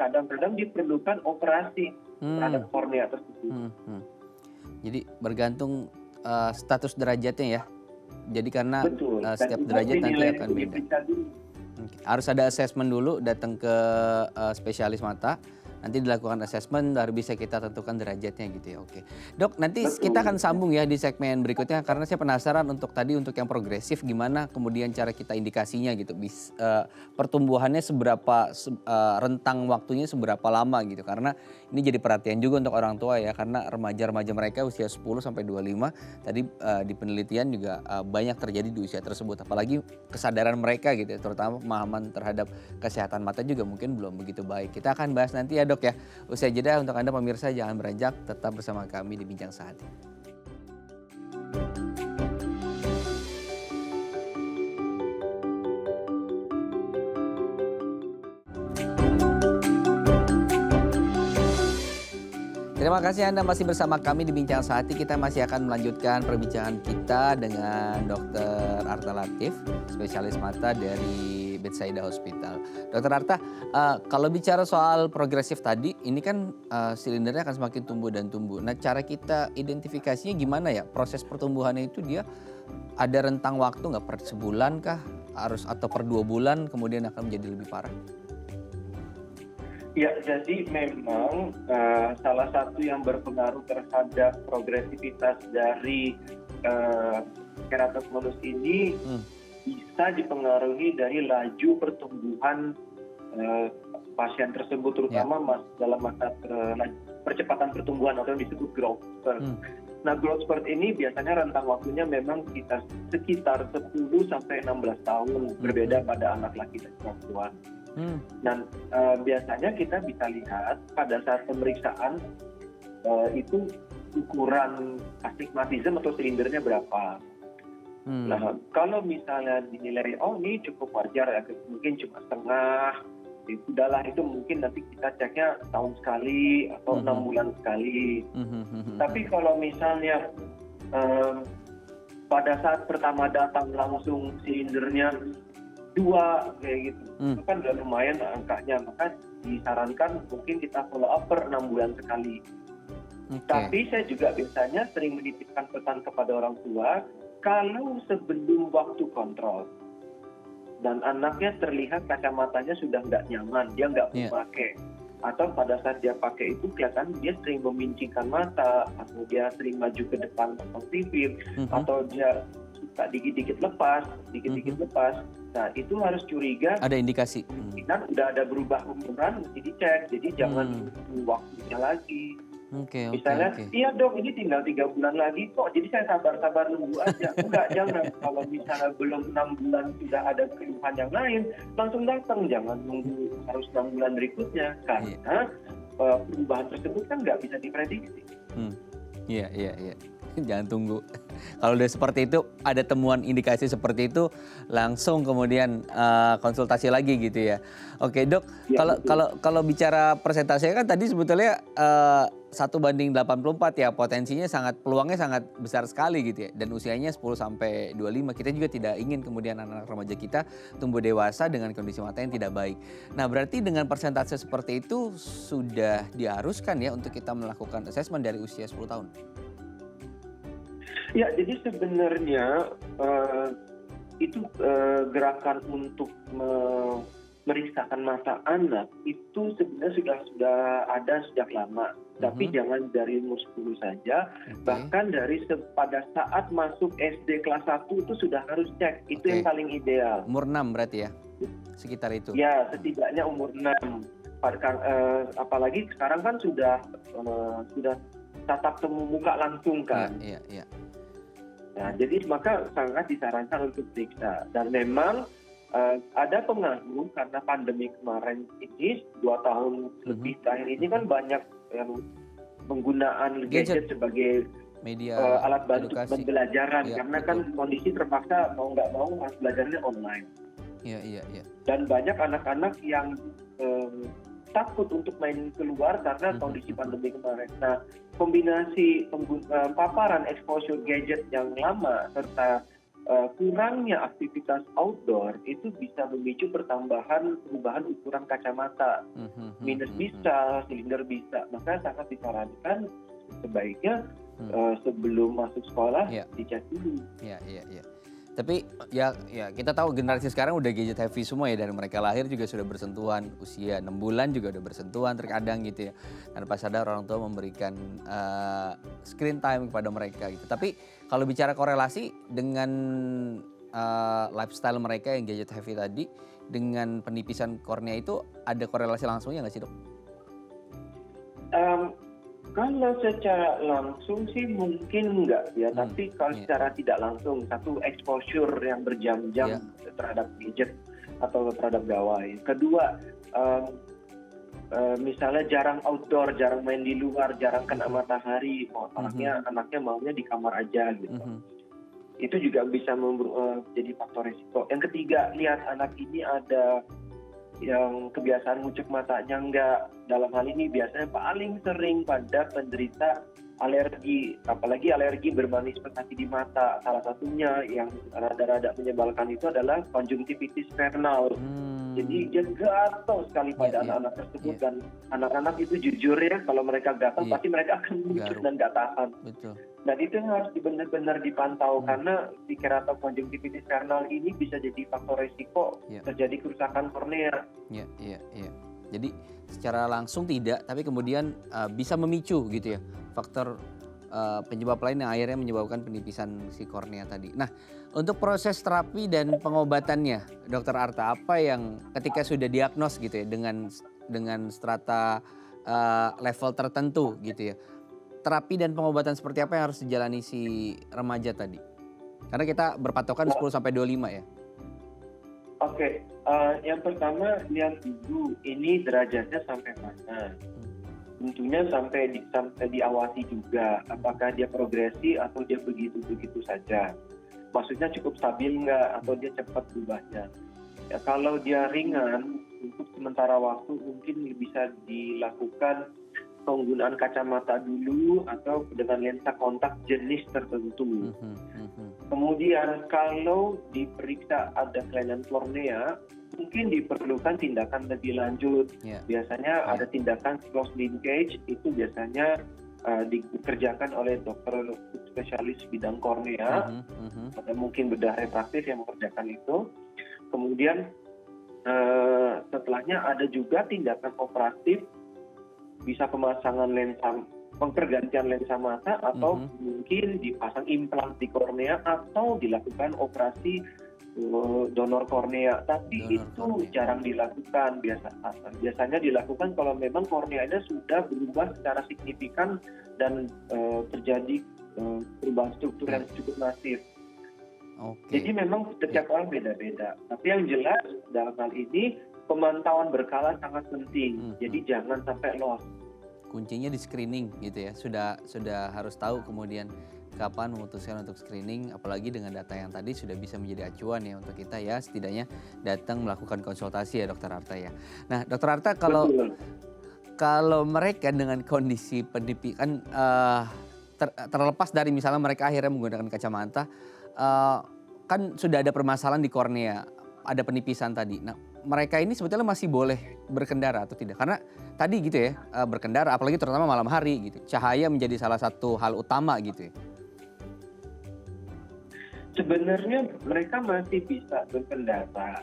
kadang-kadang diperlukan operasi terhadap kornea tersebut. Jadi bergantung status derajatnya ya. Jadi karena setiap derajat nanti akan beda. Harus ada assessment dulu, datang ke spesialis mata. Nanti dilakukan assessment, baru bisa kita tentukan derajatnya gitu ya. Oke, Dok, nanti kita akan sambung ya di segmen berikutnya karena saya penasaran untuk yang progresif gimana kemudian cara kita indikasinya gitu. Pertumbuhannya rentang waktunya seberapa lama gitu. Karena ini jadi perhatian juga untuk orang tua ya, karena remaja-remaja mereka usia 10 sampai 25 tadi di penelitian juga banyak terjadi di usia tersebut. Apalagi kesadaran mereka gitu ya, terutama pemahaman terhadap kesehatan mata juga mungkin belum begitu baik. Kita akan bahas nanti ya, Dok ya. Usai jeda, untuk Anda pemirsa jangan beranjak, tetap bersama kami di Bincang Saat ini. Terima kasih Anda masih bersama kami di Bincang Saat ini. Kita masih akan melanjutkan perbincangan kita dengan Dr. Arta Latif, spesialis mata dari Bethsaida Hospital. Dr. Arta, kalau bicara soal progresif tadi, ini kan silindernya akan semakin tumbuh dan tumbuh. Nah, cara kita identifikasinya gimana ya? Proses pertumbuhannya itu dia ada rentang waktu nggak, per sebulan kah? Atau per 2 bulan kemudian akan menjadi lebih parah? Ya, jadi memang salah satu yang berpengaruh terhadap progresivitas dari keratokonus ini bisa dipengaruhi dari laju pertumbuhan pasien tersebut, terutama dalam masa percepatan pertumbuhan atau yang disebut growth spurt. Nah, growth spurt ini biasanya rentang waktunya memang sekitar 10 sampai 16 tahun, berbeda pada anak laki dan perempuan. Dan biasanya kita bisa lihat pada saat pemeriksaan itu ukuran astigmatisme atau silindernya berapa. Nah, kalau misalnya dinilai, oh ini cukup wajar ya, mungkin cuma setengah, udahlah itu mungkin nanti kita ceknya tahun sekali atau 6 bulan sekali. Tapi kalau misalnya pada saat pertama datang langsung silindernya 2 kayak gitu, itu kan udah lumayan angkanya, maka disarankan mungkin kita follow up per 6 bulan sekali. Tapi saya juga biasanya sering menitipkan pesan kepada orang tua, kalau sebelum waktu kontrol dan anaknya terlihat kacamatanya sudah nggak nyaman, dia nggak mau pakai, atau pada saat dia pakai itu kelihatan dia sering memincingkan mata, atau dia sering maju ke depan atau pipir, atau dia suka dikit-dikit lepas. Nah, itu harus curiga. Ada indikasi. Kemungkinan udah ada berubah umuran, mesti dicek. Jadi jangan tunggu waktunya lagi. Misalnya, iya dok, ini tinggal 3 bulan lagi kok. Jadi saya sabar-sabar nunggu aja. Enggak, jangan. Kalau misalnya belum 6 bulan sudah ada keluhan yang lain, langsung datang. Jangan nunggu harus 6 bulan berikutnya. Karena perubahan tersebut kan nggak bisa diprediksi. Iya. Jangan tunggu. Kalau udah seperti itu, ada temuan indikasi seperti itu, langsung kemudian konsultasi lagi gitu ya. Oke dok, kalau bicara persentase kan tadi sebetulnya 1:84 ya, peluangnya sangat besar sekali gitu ya. Dan usianya 10 sampai 25, kita juga tidak ingin kemudian anak-anak remaja kita tumbuh dewasa dengan kondisi mata yang tidak baik. Nah, berarti dengan persentase seperti itu sudah diharuskan ya untuk kita melakukan asesmen dari usia 10 tahun. Ya, jadi sebenarnya itu gerakan untuk memeriksakan mata anak itu sebenarnya sudah ada sejak lama. Tapi jangan dari umur 10 saja, bahkan dari pada saat masuk SD kelas 1 itu sudah harus cek. Itu yang paling ideal. Umur 6 berarti ya? Sekitar itu? Ya, setidaknya umur 6. Apalagi sekarang kan sudah tatap temu muka langsung kan. Iya. Nah, jadi maka sangat disarankan untuk periksa. Dan memang ada pengaruh karena pandemi kemarin ini 2 tahun lebih terakhir ini kan banyak yang penggunaan gadget sebagai media alat bantu pembelajaran, karena kan kondisi terpaksa mau nggak mau harus belajarnya online. Iya. Dan banyak anak-anak yang takut untuk main keluar karena kondisi pandemi kemarin. Nah, kombinasi paparan exposure gadget yang lama serta kurangnya aktivitas outdoor itu bisa memicu perubahan ukuran kacamata. Minus bisa, silinder bisa. Maka sangat disarankan sebaiknya sebelum masuk sekolah dicek dulu. Iya. Tapi ya kita tahu generasi sekarang udah gadget heavy semua ya, dari mereka lahir juga sudah bersentuhan, usia 6 bulan juga udah bersentuhan terkadang gitu ya. Tanpa sadar orang tua memberikan screen time kepada mereka gitu. Tapi kalau bicara korelasi dengan lifestyle mereka yang gadget heavy tadi dengan penipisan kornea itu ada korelasi langsungnya nggak sih, Dok? Kalau secara langsung sih mungkin enggak ya, tapi kalau iya. secara tidak langsung, satu exposure yang berjam-jam terhadap gadget atau terhadap gawai. Kedua, misalnya jarang outdoor, jarang main di luar, jarang kena matahari, anaknya maunya di kamar aja gitu. Itu juga bisa jadi faktor risiko. Yang ketiga, lihat anak ini ada yang kebiasaan ngucek matanya enggak. Dalam hal ini biasanya paling sering pada penderita alergi, apalagi alergi bermanifestasi di mata. Salah satunya yang rada-rada menyebalkan itu adalah konjungtivitis vernal. Jadi dia gatal sekali pada anak-anak tersebut, dan anak-anak itu jujur ya, kalau mereka gatal pasti mereka akan ngucek dan gak tahan. Betul. Dan itu yang harus benar-benar dipantau karena di keratokonjungtivitis konjungtivitis vernal ini bisa jadi faktor resiko terjadi kerusakan kornea. Iya. Jadi secara langsung tidak, tapi kemudian bisa memicu gitu ya faktor penyebab lain yang akhirnya menyebabkan penipisan si kornea tadi. Nah, untuk proses terapi dan pengobatannya, Dokter Arta, apa yang ketika sudah diagnos gitu ya dengan strata level tertentu gitu ya, terapi dan pengobatan seperti apa yang harus dijalani si remaja tadi? Karena kita berpatokan 10-25 ya. Oke, yang pertama lihat dulu ini derajatnya sampai mana. Tentunya sampai diawasi juga, apakah dia progresi atau dia begitu-begitu saja. Maksudnya cukup stabil nggak atau dia cepat berubahnya. Ya, kalau dia ringan, untuk sementara waktu mungkin bisa dilakukan penggunaan kacamata dulu atau dengan lensa kontak jenis tertentu. Kemudian kalau diperiksa ada kelainan kornea, mungkin diperlukan tindakan lebih lanjut. Biasanya ada tindakan close linkage, itu biasanya dikerjakan oleh dokter spesialis bidang kornea, atau mungkin bedah refraktif yang mengerjakan itu. Kemudian setelahnya ada juga tindakan operatif, bisa pemasangan lensa, pergantian lensa mata, atau mungkin dipasang implan di kornea, atau dilakukan operasi donor kornea. Tapi itu jarang dilakukan. Biasanya dilakukan kalau memang korneanya sudah berubah secara signifikan dan terjadi perubahan struktur yang cukup masif. Jadi memang setiap orang beda-beda. Tapi yang jelas dalam hal ini pemantauan berkala sangat penting. Jadi jangan sampai loss. Kuncinya di screening gitu ya. Sudah harus tahu kemudian kapan memutuskan untuk screening, apalagi dengan data yang tadi sudah bisa menjadi acuan ya untuk kita ya, setidaknya datang melakukan konsultasi ya Dokter Arta ya. Nah, Dokter Arta, kalau mereka dengan kondisi pendidikan terlepas dari misalnya mereka akhirnya menggunakan kacamata, kan sudah ada permasalahan di kornea, ada penipisan tadi. Nah, mereka ini sebetulnya masih boleh berkendara atau tidak? Karena tadi gitu ya, berkendara apalagi terutama malam hari gitu. Cahaya menjadi salah satu hal utama gitu ya. Sebenarnya mereka masih bisa berkendara.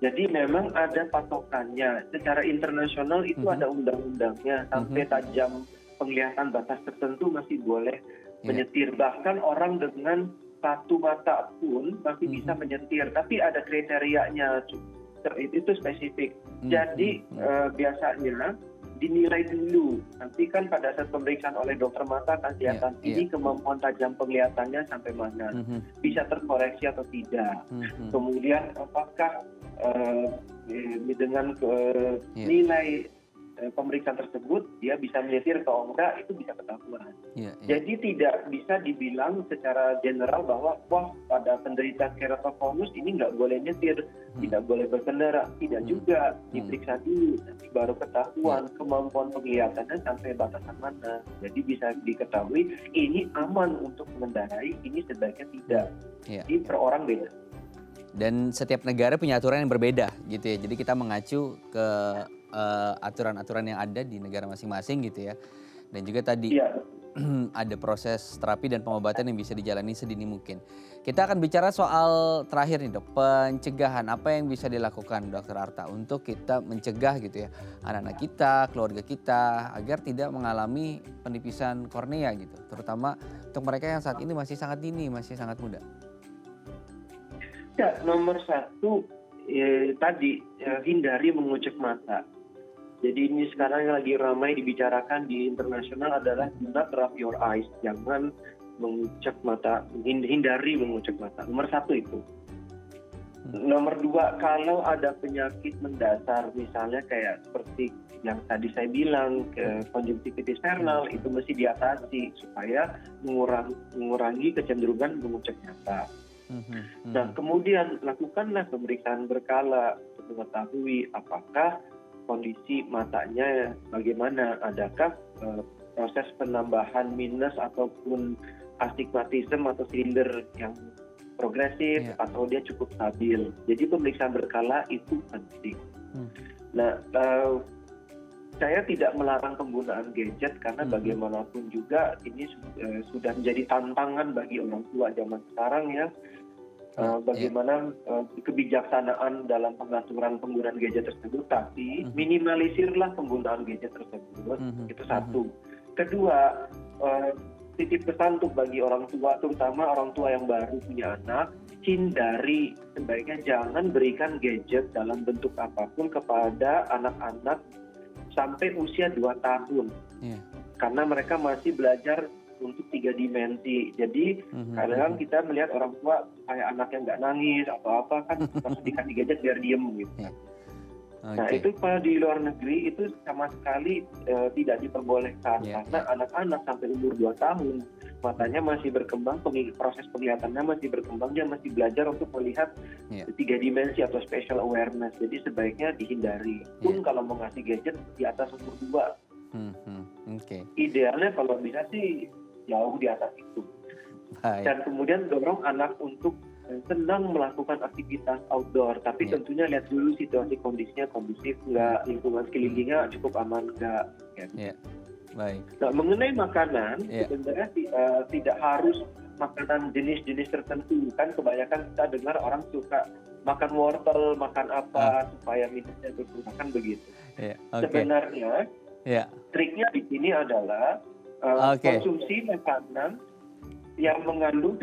Jadi memang ada patokannya. Secara internasional itu ada undang-undangnya. Sampai tajam penglihatan batas tertentu masih boleh menyetir. Bahkan orang dengan satu mata pun masih bisa menyetir. Tapi ada kriterianya. Itu spesifik. Jadi biasanya dinilai dulu. Nanti kan pada saat pemeriksaan oleh dokter mata akan kelihatan ini kemampuan tajam penglihatannya sampai mana, bisa terkoreksi atau tidak. Kemudian apakah dengan nilai pemeriksaan tersebut dia bisa menyetir atau enggak, itu bisa ketahuan. Jadi tidak bisa dibilang secara general bahwa wah pada penderita keratokonus ini nggak boleh nyetir, tidak boleh berkendara. Tidak juga, diperiksa dulu nanti baru ketahuan kemampuan penglihatannya sampai batasan mana. Jadi bisa diketahui ini aman untuk mengendarai, ini sebaiknya tidak. Jadi per orang beda. Dan setiap negara punya aturan yang berbeda gitu ya. Jadi kita mengacu ke aturan-aturan yang ada di negara masing-masing gitu ya. Dan juga tadi ada proses terapi dan pengobatan yang bisa dijalani sedini mungkin. Kita akan bicara soal terakhir nih dok, pencegahan. Apa yang bisa dilakukan dokter Arta untuk kita mencegah gitu ya anak-anak kita, keluarga kita agar tidak mengalami penipisan kornea gitu. Terutama untuk mereka yang saat ini masih sangat dini, masih sangat muda. Ya, nomor satu tadi hindari mengucek mata. Jadi ini sekarang yang lagi ramai dibicarakan di internasional adalah do not rub your eyes. Jangan mengucek mata, hindari mengucek mata. Nomor satu itu. Nomor dua, kalau ada penyakit mendasar misalnya kayak seperti yang tadi saya bilang, konjungtivitis vernal, itu mesti diatasi supaya mengurangi kecenderungan mengucek mata. Nah, kemudian lakukanlah pemeriksaan berkala untuk mengetahui apakah kondisi matanya bagaimana, adakah proses penambahan minus ataupun astigmatisme atau silinder yang progresif atau dia cukup stabil. Jadi pemeriksaan berkala itu penting. Nah, saya tidak melarang penggunaan gadget karena bagaimanapun juga ini sudah menjadi tantangan bagi orang tua zaman sekarang ya. Bagaimana kebijaksanaan dalam pengaturan penggunaan gadget tersebut, tapi minimalisirlah penggunaan gadget tersebut. Itu satu. Kedua, titip pesan untuk bagi orang tua, terutama orang tua yang baru punya anak, hindari, sebaiknya jangan berikan gadget dalam bentuk apapun kepada anak-anak sampai usia 2 tahun. Karena mereka masih belajar untuk 3 dimensi. Jadi kadang kita melihat orang tua kayak anak yang nggak nangis atau apa kan harus dikasih gadget biar diem gitu. Nah itu kalau di luar negeri itu sama sekali tidak diperbolehkan karena anak-anak sampai umur 2 tahun matanya masih berkembang, proses penglihatannya masih berkembang, dia masih belajar untuk melihat 3 dimensi atau spatial awareness. Jadi sebaiknya dihindari. Pun kalau mau ngasih gadget di atas umur 2. Idealnya kalau bisa sih jauh di atas itu. Dan kemudian dorong anak untuk senang melakukan aktivitas outdoor, tapi tentunya lihat dulu situasi kondisinya kondusif nggak, lingkungan sekelilingnya cukup aman nggak. Baik. Nah, mengenai makanan sebenarnya tidak harus makanan jenis-jenis tertentu. Kan kebanyakan kita dengar orang suka makan wortel, makan apa supaya minusnya berkurang begitu. Sebenarnya triknya di sini adalah konsumsi makanan yang mengandung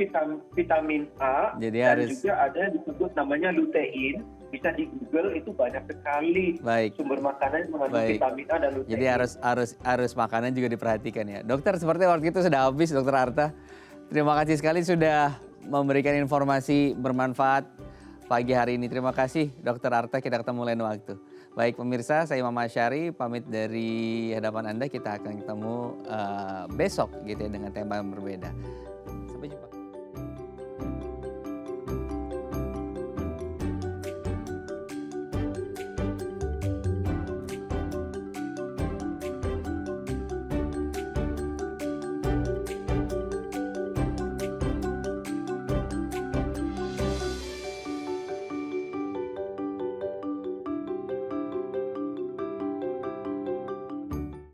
vitamin A, dan juga ada yang disebut namanya lutein. Bisa di Google, itu banyak sekali sumber makanan yang mengandung vitamin A dan lutein. Jadi harus makanan juga diperhatikan ya. Dokter, seperti waktu itu sudah habis Dokter Arta. Terima kasih sekali sudah memberikan informasi bermanfaat pagi hari ini. Terima kasih Dokter Arta, kita ketemu lain waktu. Baik pemirsa, saya Imam Asyari pamit dari hadapan Anda. Kita akan ketemu besok gitu ya dengan tema yang berbeda. Sampai jumpa.